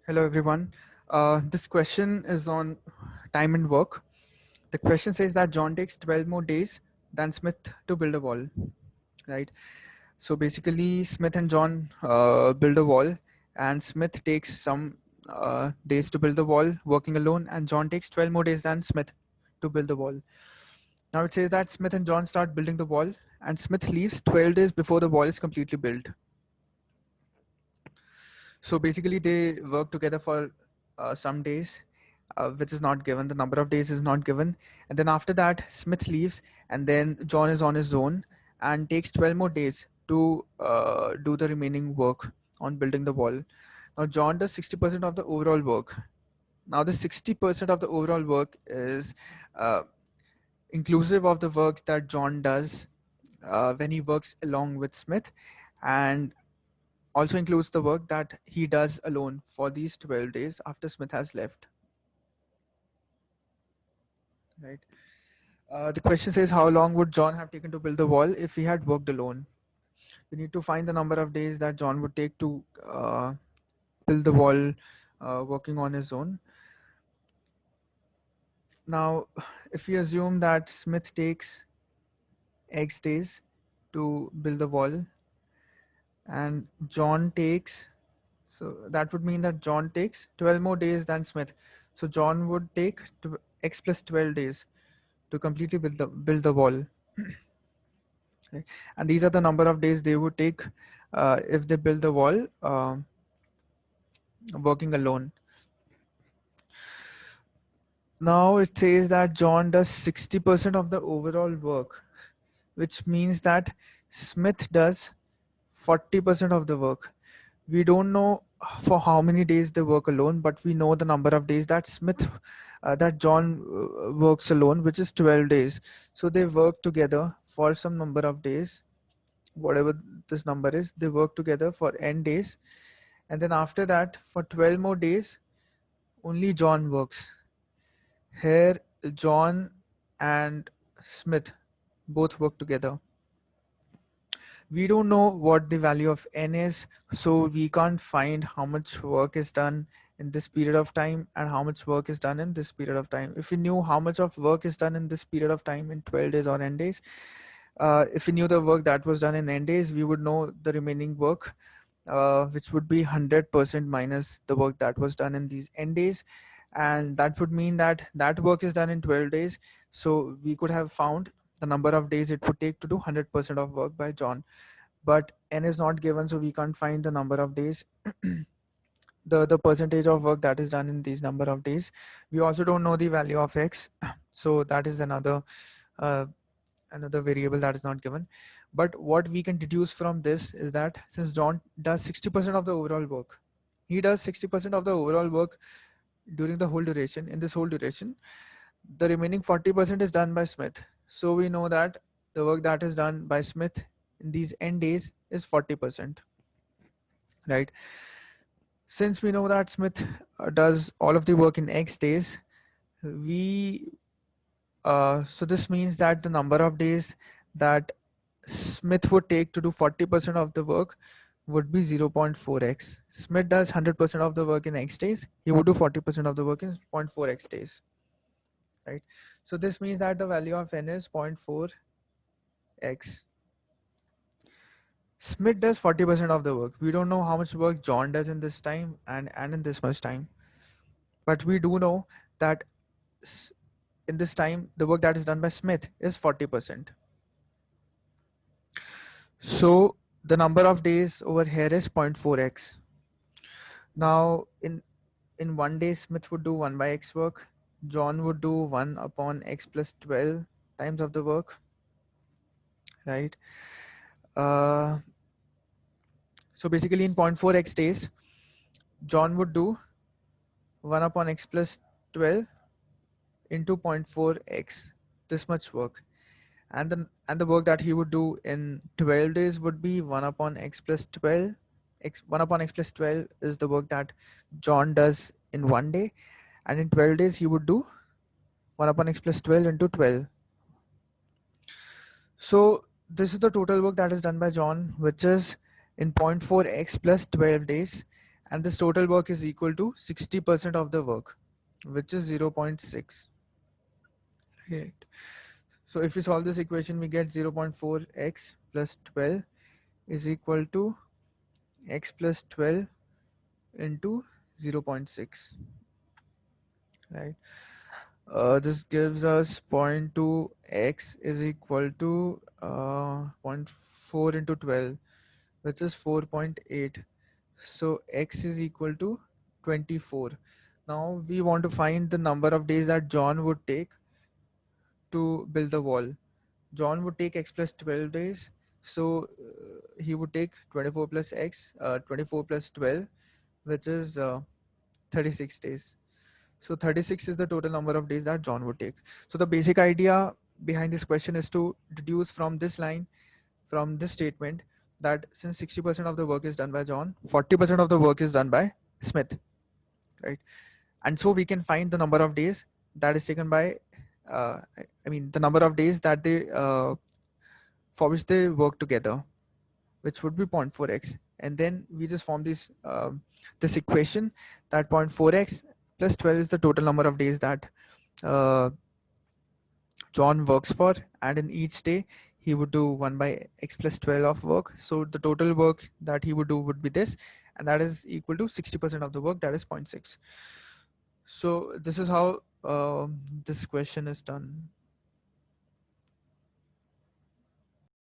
Hello, everyone. This question is on time and work. The question says that John takes 12 more days than Smith to build a wall, right? So basically, Smith and John build a wall, and Smith takes some days to build the wall working alone, and John takes 12 more days than Smith to build the wall. Now it says that Smith and John start building the wall, and Smith leaves 12 days before the wall is completely built. So basically, they work together for some days, which is not given. The number of days is not given. And then after that, Smith leaves, and then John is on his own and takes 12 more days to do the remaining work on building the wall. Now, John does 60% of the overall work. Now, the 60% of the overall work is uh, inclusive of the work that John does when he works along with Smith, and also includes the work that he does alone for these 12 days after Smith has left. Right. The question says, how long would John have taken to build the wall if he had worked alone? We need to find the number of days that John would take to build the wall working on his own. Now, if we assume that Smith takes X days to build the wall and John takes, so that would mean that John takes 12 more days than Smith. So John would take X plus 12 days to completely build the wall. Right? And these are the number of days they would take if they build the wall working alone. Now it says that John does 60% of the overall work, which means that Smith does 40% of the work. We don't know for how many days they work alone, but we know the number of days that that John works alone, which is 12 days. So they work together for some number of days, whatever this number is. They work together for n days, and then after that, for 12 more days, only John works. Here, John and Smith both work together. We don't know what the value of n is, so we can't find how much work is done in this period of time and how much work is done in this period of time. If we knew how much of work is done in this period of time in 12 days or n days, if we knew the work that was done in n days, we would know the remaining work, which would be 100% minus the work that was done in these n days. And that would mean that that work is done in 12 days. So we could have found the number of days it would take to do 100% of work by John. But n is not given, so we can't find the number of days, the percentage of work that is done in these number of days. We also don't know the value of x, so that is uh, another variable that is not given. But what we can deduce from this is that since John does 60% of the overall work, he does 60% of the overall work during the whole duration. In this whole duration, the remaining 40% is done by Smith. So we know that the work that is done by Smith in these n days is 40%, right? Since we know that Smith does all of the work in x days, we so this means that the number of days that Smith would take to do 40% of the work would be 0.4x. Smith does 100% of the work in x days. He would do 40% of the work in 0.4x days, right? So this means that the value of n is 0.4x. Smith does 40% of the work. We don't know how much work John does in this time and in this much time. But we do know that in this time, the work that is done by Smith is 40%. So the number of days over here is 0.4x. Now in one day, Smith would do 1 by x work. John would do 1 upon x plus 12 times of the work, right? So basically in 0.4x days, John would do 1 upon x plus 12 into 0.4x, this much work. And the work that he would do in 12 days would be 1 upon x plus 12. 1 upon x plus 12 is the work that John does in one day. And in 12 days, he would do 1 upon x plus 12 into 12. So this is the total work that is done by John, which is in 0.4x plus 12 days. and this total work is equal to 60% of the work, which is 0.6. Right. So if we solve this equation, we get 0.4x plus 12 is equal to x plus 12 into 0.6. Right. This gives us 0.2x is equal to zero point 0.4 into 12, which is 4.8. So x is equal to 24. Now we want to find the number of days that John would take to build the wall. John would take x plus 12 days. So he would take 24 plus x, 24 plus 12, which is 36 days. So 36 is the total number of days that John would take. So the basic idea behind this question is to deduce from this line, from this statement, that since 60% of the work is done by John, 40% of the work is done by Smith, right? And so we can find the number of days that is taken by, I mean, the number of days that they, for which they work together, which would be 0.4x. And then we just form this equation that 0.4x plus 12 is the total number of days that uh, John works for, and in each day he would do 1 by x plus 12 of work. So the total work that he would do would be this, and that is equal to 60% of the work, that is 0.6. So this is how this question is done.